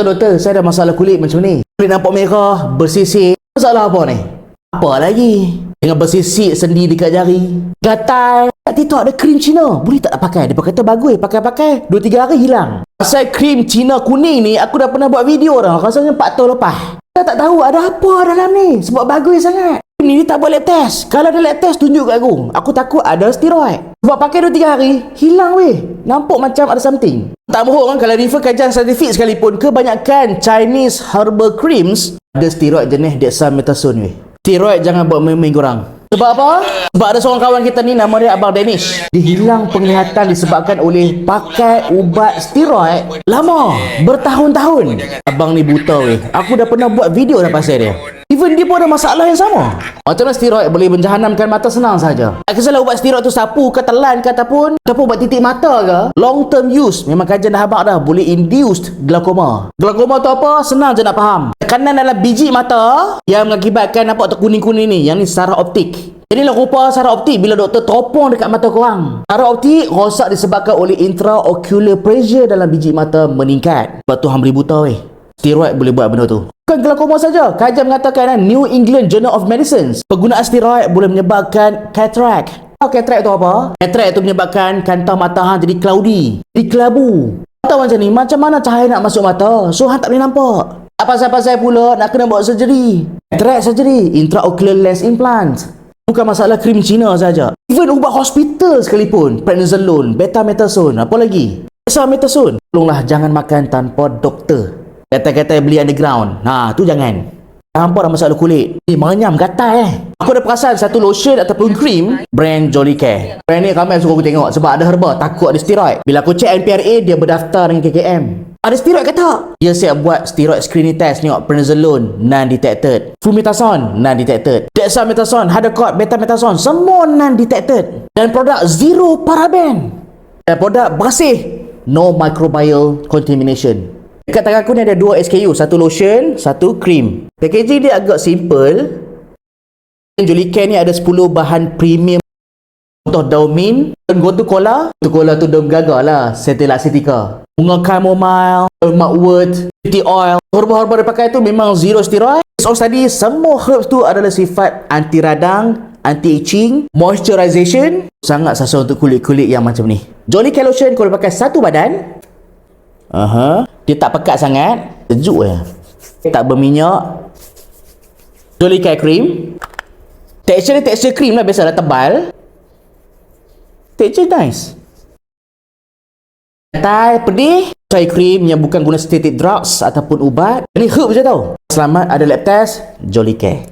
Doktor, saya ada masalah kulit macam ni. Kulit nampak merah, bersisik. Masalah apa ni? Apa lagi? Dengan bersisik sendi dekat jari, gatal. Kat TikTok ada krim Cina, boleh tak pakai? Dia kata bagus, pakai 2-3 hari hilang. Pasal krim Cina kuning ni, aku dah pernah buat video dah, rasanya 4 tahun lepas. Saya tak tahu ada apa dalam ni, sebab bagus sangat. Ni tak buat lab test. Kalau ada lab test, tunjuk kat aku. Aku takut ada steroid. Sebab pakai 2-3 hari, hilang weh. Nampak macam ada something. Tak bohong kan, kalau refer kajian saintifik sekalipun, kebanyakan Chinese herbal creams ada steroid jenis dexamethasone weh. Steroid jangan buat main-main korang. Sebab apa? Sebab ada seorang kawan kita ni, nama dia Abang Danish. Dia hilang penglihatan disebabkan oleh pakai ubat steroid lama, bertahun-tahun. Abang ni buta weh. Aku dah pernah buat video dah pasal dia. Even dia pun ada masalah yang sama. Macam mana steroid boleh menjahanamkan mata senang saja. Tak kisahlah ubat steroid tu sapu ke telan ke ataupun ubat titik mata ke, long term use, memang kajian dah habaq dah, boleh induced glaucoma. Glaucoma tu apa? Senang je nak faham. Tekanan dalam biji mata yang mengakibatkan nampak tu kuning-kuning ni. Yang ni saraf optik. Jadi lah rupa saraf optik bila doktor teropong dekat mata korang. Saraf optik rosak disebabkan oleh intraocular pressure dalam biji mata meningkat. Sebab tu hang boleh buta weh. Steroid boleh buat benda tu. Bukan glaukoma saja. Kajian mengatakan New England Journal of Medicine, penggunaan steroid boleh menyebabkan cataract. Tahu cataract tu apa? Cataract tu menyebabkan kantong mata hang jadi cloudy, jadi kelabu. Tahu macam ni, macam mana cahaya nak masuk mata? So hang tak boleh nampak. Tak pasal-pasal pula nak kena buat surgery. Cataract surgery, intraocular lens implant. Bukan masalah krim Cina saja. Even ubat hospital sekalipun, prednisolone, betamethasone, apa lagi? Dexamethasone. Tolonglah jangan makan tanpa doktor. Kata-kata beli underground. Tu jangan. Hampa dah masalah kulit. Ni manyam gatal Aku ada perasan satu lotion ataupun krim brand Jolly Care. Brand ni ramai suruh aku tengok sebab ada herba, takut ada steroid. Bila aku check NPRA, dia berdaftar dengan KKM. Ada steroid ke tak? Dia siap buat steroid screening test, tengok prednisolone non-detected, flumetazone non-detected, dexamethasone, hydrocot, betamethasone, semua non-detected. Dan produk zero paraben. Dan produk bersih, no microbial contamination. Dekat tangan aku ni ada 2 SKU, satu lotion, satu krim. Packaging dia agak simple. Jolly Care ni ada 10 bahan premium. Contoh daun mint, gotu kola. Gotu kola tu daun gagal lah, Centella asiatica. Bunga chamomile, mugwort, tea oil. Herba-herba dia pakai tu memang zero steroid. So tadi semua herbs tu adalah sifat anti radang, anti itching, moisturization. Sangat sesuai untuk kulit-kulit yang macam ni. Jolly Care lotion kau boleh pakai satu badan. Dia tak pekat sangat, sejuk je. Tak berminyak. Jolly Care cream. Tekstur dia tekstur cream lah, biasalah tebal. Tekstur nice. Gatal, pedih. Try cream yang bukan guna synthetic drugs ataupun ubat. Ini herb je tau. Selamat ada lab test Jolly Care.